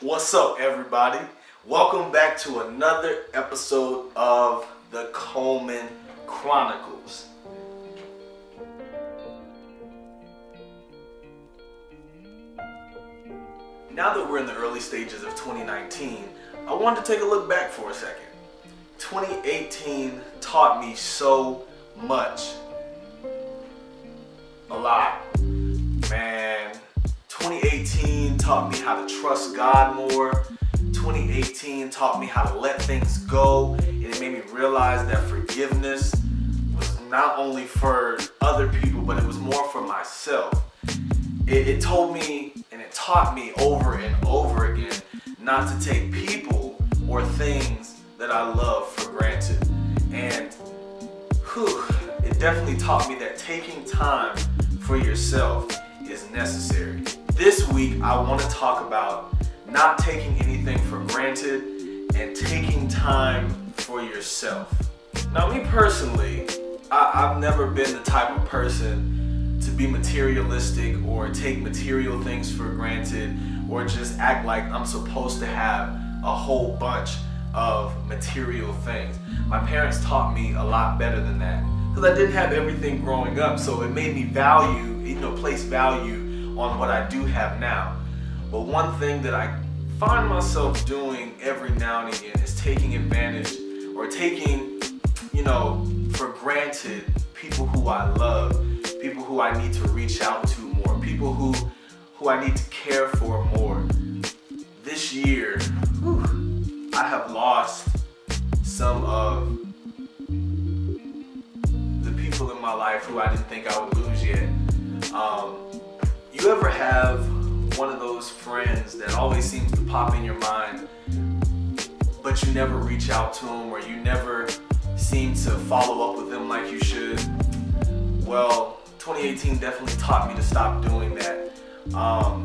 What's up, everybody? Welcome back to another episode of the Coleman Chronicles. Now that we're in the early stages of 2019, I wanted to take a look back for a second. 2018 taught me so much. A lot. Man, 2018 taught me how to trust God more. 2018 taught me how to let things go. And it made me realize that forgiveness was not only for other people, but it was more for myself. It told me and it taught me over and over again not to take people or things that I love for granted. And it definitely taught me that taking time for yourself is necessary. This week, I want to talk about not taking anything for granted and taking time for yourself. Now, me personally, I've never been the type of person to be materialistic or take material things for granted or just act like I'm supposed to have a whole bunch of material things. My parents taught me a lot better than that because I didn't have everything growing up, so it made me place value on what I do have now. But one thing that I find myself doing every now and again is taking advantage or taking, for granted people who I love, people who I need to reach out to more, people who I need to care for more. This year, I have lost some of the people in my life who I didn't think I would lose yet. You ever have one of those friends that always seems to pop in your mind, but you never reach out to them or you never seem to follow up with them like you should? Well, 2018 definitely taught me to stop doing that. A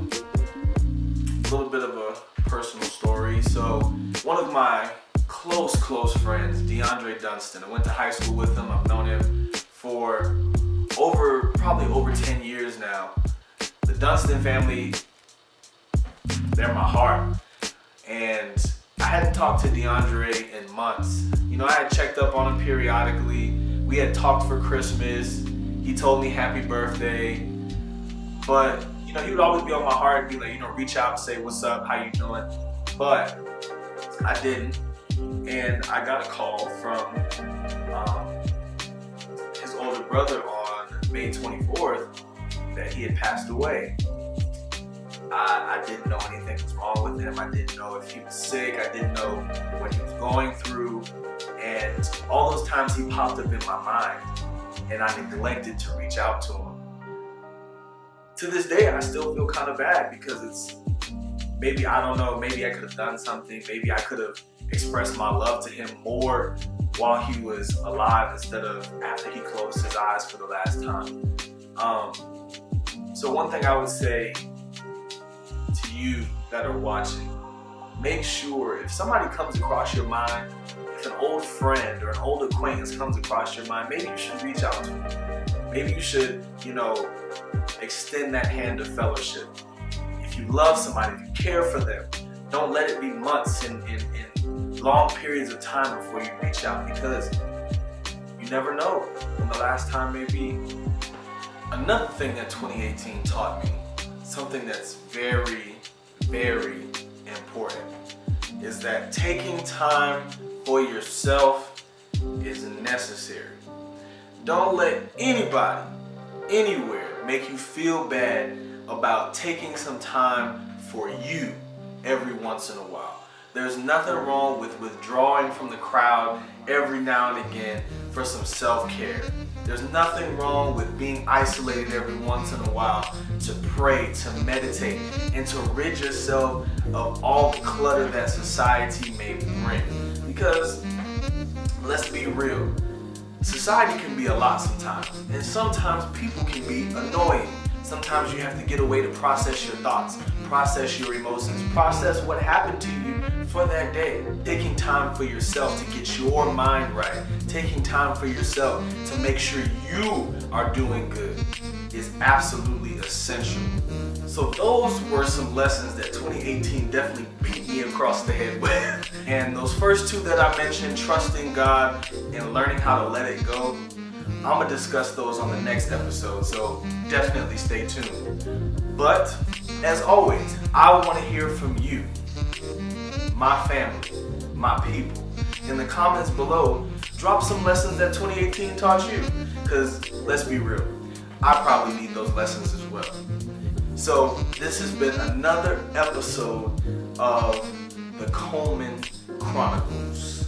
little bit of a personal story. So one of my close friends, DeAndre Dunstan, I went to high school with him. I've known him for probably over 10 years now. The Dunstan family, they're my heart. And I hadn't talked to DeAndre in months. I had checked up on him periodically. We had talked for Christmas. He told me happy birthday. But, he would always be on my heart, be like, reach out, say, what's up, how you doing? But I didn't. And I got a call from his older brother on May 24th that he had passed away. I didn't know anything was wrong with him. I didn't know if he was sick. I didn't know what he was going through. And all those times he popped up in my mind and I neglected to reach out to him. To this day, I still feel kind of bad because maybe I could have done something. Maybe I could have expressed my love to him more while he was alive instead of after he closed his eyes for the last time. So one thing I would say to you that are watching, make sure if somebody comes across your mind, if an old friend or an old acquaintance comes across your mind, maybe you should reach out to them. Maybe you should, extend that hand of fellowship. If you love somebody, if you care for them, don't let it be months and long periods of time before you reach out, because you never know when the last time may be. Another thing that 2018 taught me, something that's very, very important, is that taking time for yourself is necessary. Don't let anybody, anywhere, make you feel bad about taking some time for you every once in a while. There's nothing wrong with withdrawing from the crowd every now and again for some self-care. There's nothing wrong with being isolated every once in a while to pray, to meditate, and to rid yourself of all the clutter that society may bring. Because, let's be real, society can be a lot sometimes, and sometimes people can be annoying. Sometimes you have to get away to process your thoughts, process your emotions, process what happened to you for that day. Taking time for yourself to get your mind right, taking time for yourself to make sure you are doing good is absolutely essential. So those were some lessons that 2018 definitely beat me across the head with. And those first two that I mentioned, trusting God and learning how to let it go, I'm gonna discuss those on the next episode, so definitely stay tuned. But as always, I want to hear from you, my family, my people. In the comments below, drop some lessons that 2018 taught you, because let's be real, I probably need those lessons as well. So this has been another episode of the Coleman Chronicles.